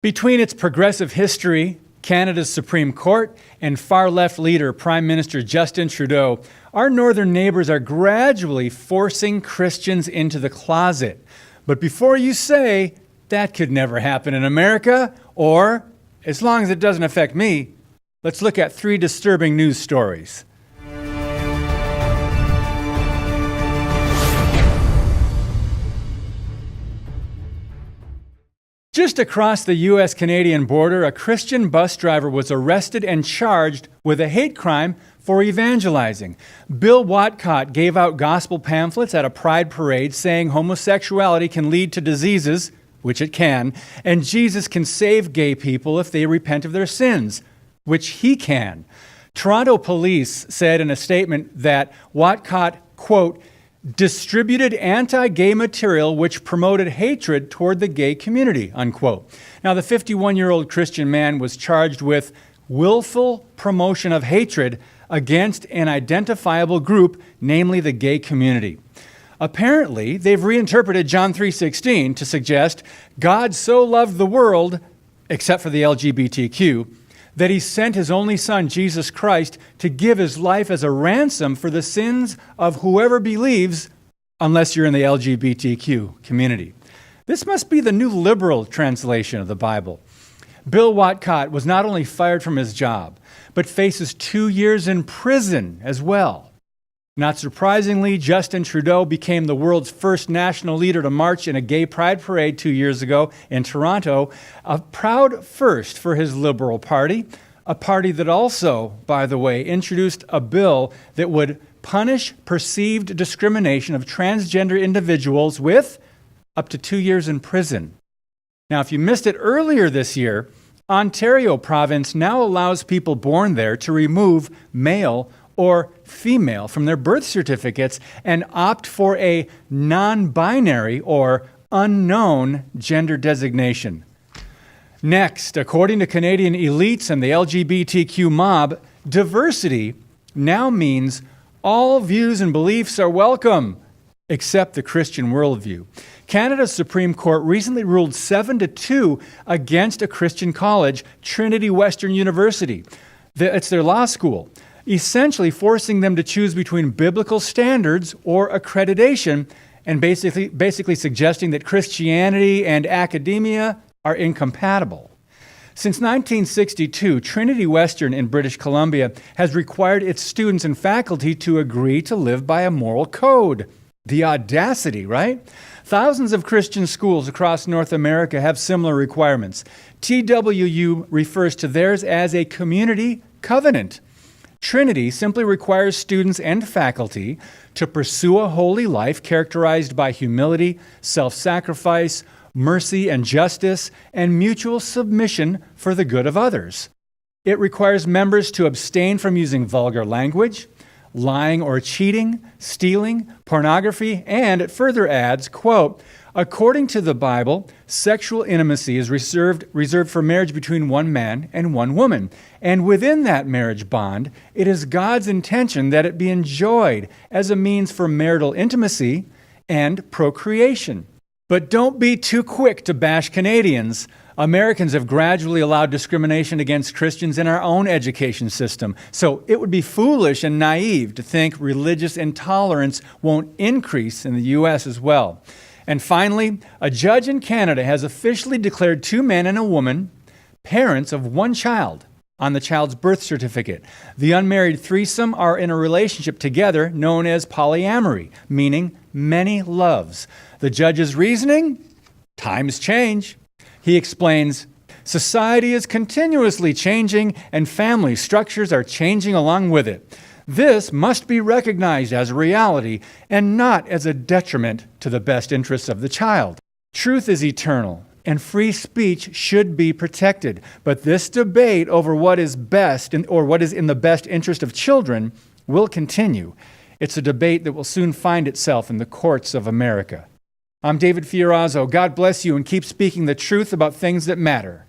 Between its progressive history, Canada's Supreme Court, and far-left leader Prime Minister Justin Trudeau, our northern neighbors are gradually forcing Christians into the closet. But before you say, that could never happen in America, or, as long as it doesn't affect me, let's look at 3 disturbing news stories. Just across the U.S.-Canadian border, a Christian bus driver was arrested and charged with a hate crime for evangelizing. Bill Watcott gave out gospel pamphlets at a pride parade saying homosexuality can lead to diseases, which it can, and Jesus can save gay people if they repent of their sins, which he can. Toronto police said in a statement that Watcott, quote, distributed anti-gay material which promoted hatred toward the gay community, unquote. Now, the 51-year-old Christian man was charged with willful promotion of hatred against an identifiable group, namely the gay community. Apparently, they've reinterpreted John 3:16 to suggest God so loved the world, except for the LGBTQ, that he sent his only son, Jesus Christ, to give his life as a ransom for the sins of whoever believes, unless you're in the LGBTQ community. This must be the new liberal translation of the Bible. Bill Watcott was not only fired from his job, but faces 2 years in prison as well. Not surprisingly, Justin Trudeau became the world's first national leader to march in a gay pride parade 2 years ago in Toronto, a proud first for his Liberal Party, a party that also, by the way, introduced a bill that would punish perceived discrimination of transgender individuals with up to 2 years in prison. Now, if you missed it earlier this year, Ontario province now allows people born there to remove male or female from their birth certificates and opt for a non-binary or unknown gender designation. Next, according to Canadian elites and the LGBTQ mob, diversity now means all views and beliefs are welcome, except the Christian worldview. Canada's Supreme Court recently ruled 7-2 against a Christian college, Trinity Western University. It's their law school, essentially forcing them to choose between biblical standards or accreditation, and basically suggesting that Christianity and academia are incompatible. Since 1962, Trinity Western in British Columbia has required its students and faculty to agree to live by a moral code. The audacity, right? Thousands of Christian schools across North America have similar requirements. TWU refers to theirs as a community covenant. Trinity simply requires students and faculty to pursue a holy life characterized by humility, self-sacrifice, mercy and justice, and mutual submission for the good of others. It requires members to abstain from using vulgar language, lying or cheating, stealing, pornography, and it further adds, quote, according to the Bible, sexual intimacy is reserved for marriage between one man and one woman. And within that marriage bond, it is God's intention that it be enjoyed as a means for marital intimacy and procreation. But don't be too quick to bash Canadians. Americans have gradually allowed discrimination against Christians in our own education system. So it would be foolish and naive to think religious intolerance won't increase in the U.S. as well. And finally, a judge in Canada has officially declared 2 men and a woman parents of 1 child on the child's birth certificate. The unmarried threesome are in a relationship together known as polyamory, meaning many loves. The judge's reasoning? Times change. He explains, society is continuously changing and family structures are changing along with it. This must be recognized as a reality and not as a detriment to the best interests of the child. Truth is eternal, and free speech should be protected. But this debate over what is best or what is in the best interest of children will continue. It's a debate that will soon find itself in the courts of America. I'm David Fiorazo. God bless you and keep speaking the truth about things that matter.